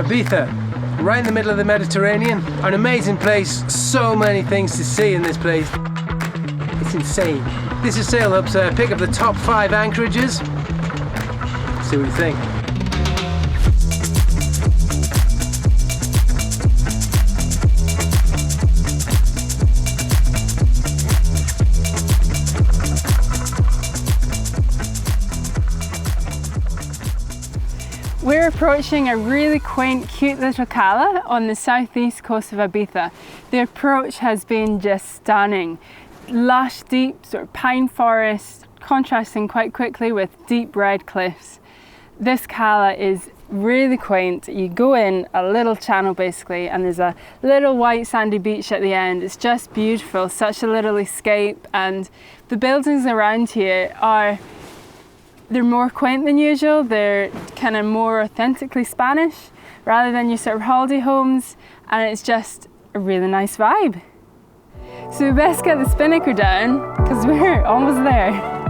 Ibiza, right in the middle of the Mediterranean. An amazing place, so many things to see in this place. It's insane. This is Sail Hub's pick of the top 5 anchorages. See what you think. We're approaching a really quaint, cute little cala on the southeast coast of Ibiza. The approach has been just stunning. Lush, deep sort of pine forest, contrasting quite quickly with deep red cliffs. This cala is really quaint. You go in a little channel basically, and there's a little white sandy beach at the end. It's just beautiful, such a little escape, and the buildings around here they're more quaint than usual. They're kind of more authentically Spanish rather than your sort of holiday homes, and it's just a really nice vibe. So we best get the spinnaker down because we're almost there.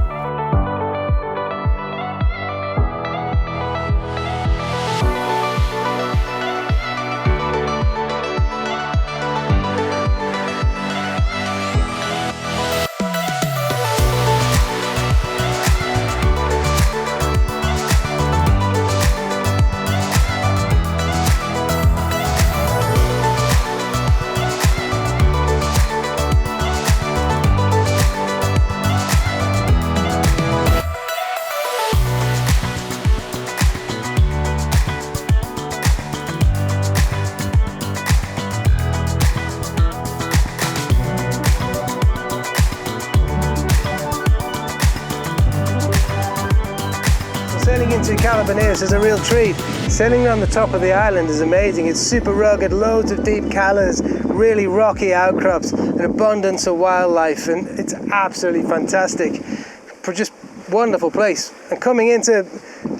Sailing into Cala Benirràs is a real treat. Sailing on the top of the island is amazing. It's super rugged, loads of deep calas, really rocky outcrops, an abundance of wildlife, and it's absolutely fantastic. Just wonderful place. And coming into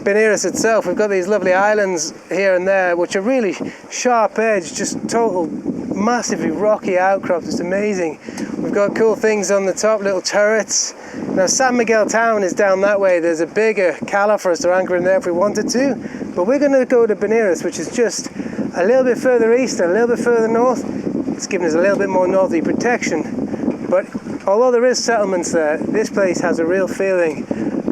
Benirras itself, we've got these lovely islands here and there, which are really sharp edge, just total massively rocky outcrops. It's amazing. We've got cool things on the top, little turrets. Now San Miguel town is down that way. There's a bigger cala for us to anchor in there if we wanted to, but we're going to go to Benirras, which is just a little bit further east and a little bit further north. It's giving us a little bit more northerly protection, but although there is settlements there, this place has a real feeling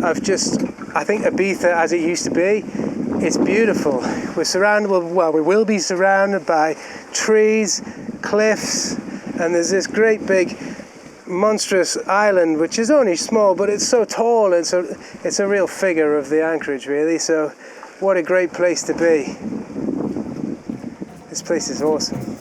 of just, I think, Ibiza as it used to be. It's beautiful. We're surrounded, well, we will be surrounded by trees, cliffs, and there's this great big monstrous island which is only small, but it's so tall, and so it's a real figure of the anchorage really. So what a great place to be. This place is awesome.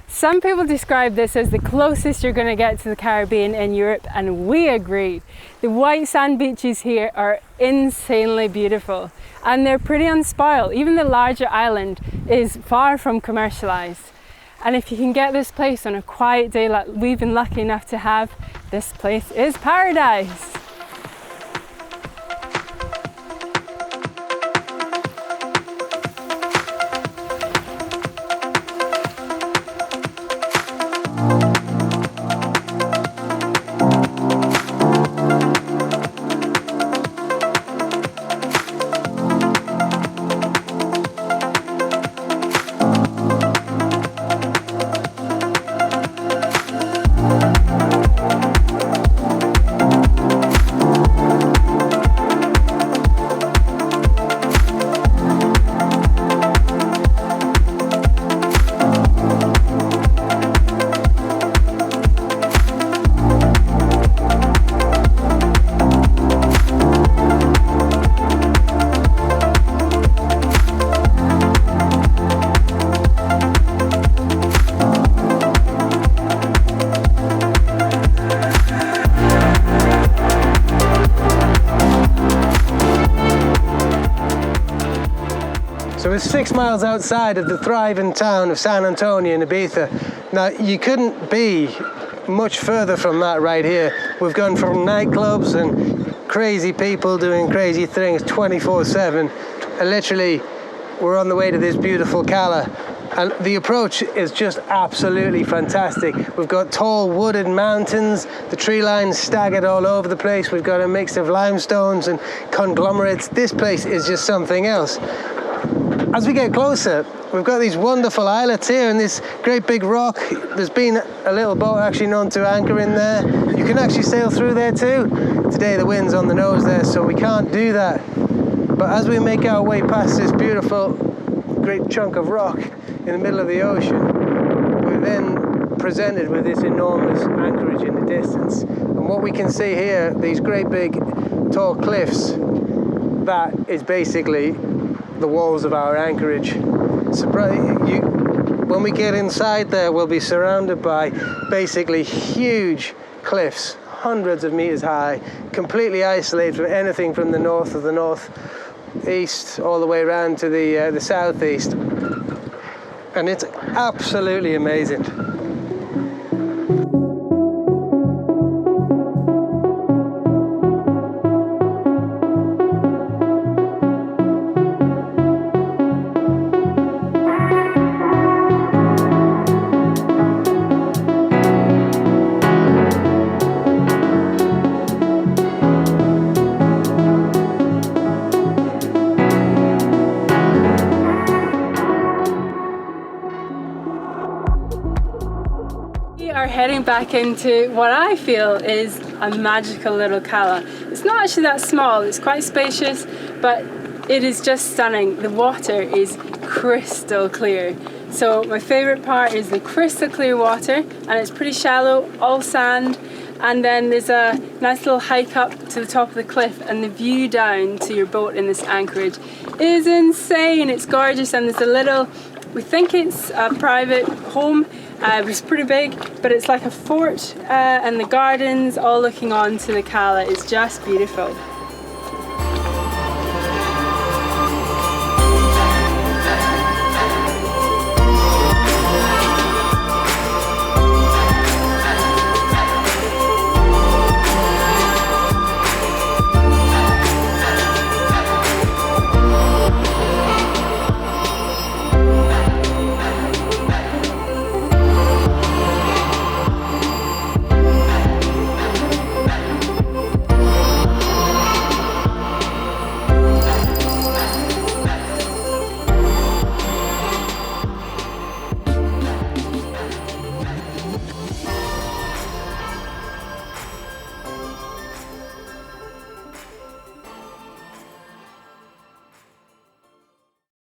Some people describe this as the closest you're going to get to the Caribbean in Europe, and we agree. The white sand beaches here are insanely beautiful, and they're pretty unspoiled. Even the larger island is far from commercialized. And if you can get this place on a quiet day like we've been lucky enough to have, this place is paradise. we're 6 miles outside of the thriving town of San Antonio in Ibiza. Now, you couldn't be much further from that right here. We've gone from nightclubs and crazy people doing crazy things 24/7, and literally we're on the way to this beautiful Cala. And the approach is just absolutely fantastic. We've got tall wooded mountains, the tree lines staggered all over the place. We've got a mix of limestones and conglomerates. This place is just something else. As we get closer, we've got these wonderful islets here and this great big rock. There's been a little boat actually known to anchor in there. You can actually sail through there too. Today the wind's on the nose there, so we can't do that. But as we make our way past this beautiful great chunk of rock in the middle of the ocean, we're then presented with this enormous anchorage in the distance. And what we can see here, these great big tall cliffs, that is basically the walls of our anchorage. When we get inside there, we'll be surrounded by basically huge cliffs, hundreds of meters high, completely isolated from anything from the north of the northeast all the way around to the southeast. And it's absolutely amazing. Heading back into what I feel is a magical little Cala. It's not actually that small, it's quite spacious, but it is just stunning. The water is crystal clear. So my favourite part is the crystal clear water, and it's pretty shallow, all sand, and then there's a nice little hike up to the top of the cliff, and the view down to your boat in this anchorage is insane. It's gorgeous, and there's a little, we think it's a private home. It's pretty big, but it's like a fort, and the gardens all looking on to the Cala is just beautiful.